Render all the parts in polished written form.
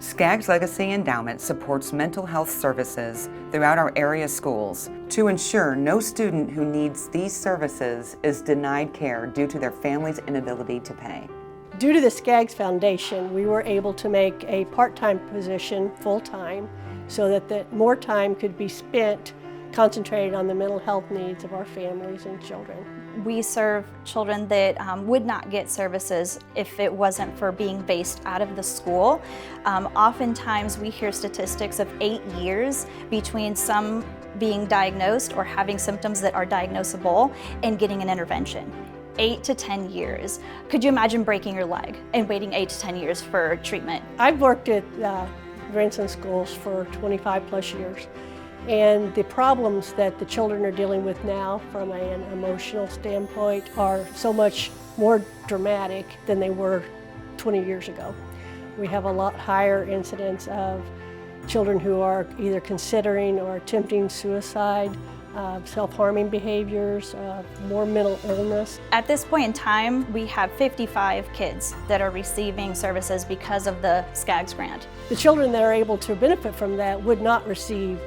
Skaggs Legacy Endowment supports mental health services throughout our area schools to ensure no student who needs these services is denied care due to their family's inability to pay. Due to the Skaggs Foundation, we were able to make a part-time position full-time so that more time could be spent concentrated on the mental health needs of our families and children. We serve children that would not get services if it wasn't for being based out of the school. Oftentimes we hear statistics of 8 years between some being diagnosed or having symptoms that are diagnosable and getting an intervention. 8 to 10 years. Could you imagine breaking your leg and waiting 8 to 10 years for treatment? I've worked at Renson schools for 25 plus years. And the problems that the children are dealing with now from an emotional standpoint are so much more dramatic than they were 20 years ago. We have a lot higher incidence of children who are either considering or attempting suicide, self-harming behaviors, more mental illness. At this point in time, we have 55 kids that are receiving services because of the Skaggs grant. The children that are able to benefit from that would not receive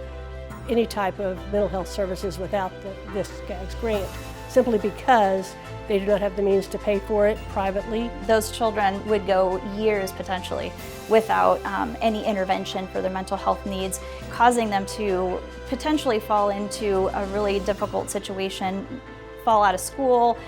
any type of mental health services without this Skaggs grant, simply because they do not have the means to pay for it privately. Those children would go years potentially without any intervention for their mental health needs, causing them to potentially fall into a really difficult situation, fall out of school,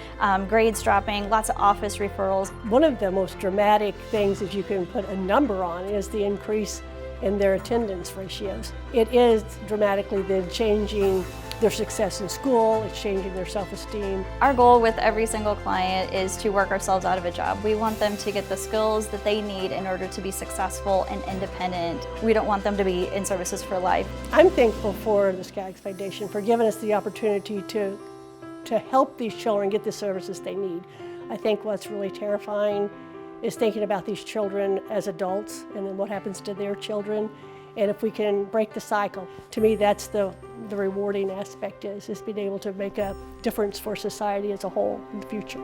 grades dropping, lots of office referrals. One of the most dramatic things, if you can put a number on, is the increase in their attendance ratios. It is dramatically then changing their success in school, it's changing their self-esteem. Our goal with every single client is to work ourselves out of a job. We want them to get the skills that they need in order to be successful and independent. We don't want them to be in services for life. I'm thankful for the Skaggs Foundation for giving us the opportunity to help these children get the services they need. I think what's really terrifying is thinking about these children as adults and then what happens to their children. And if we can break the cycle, to me that's the rewarding aspect is being able to make a difference for society as a whole in the future.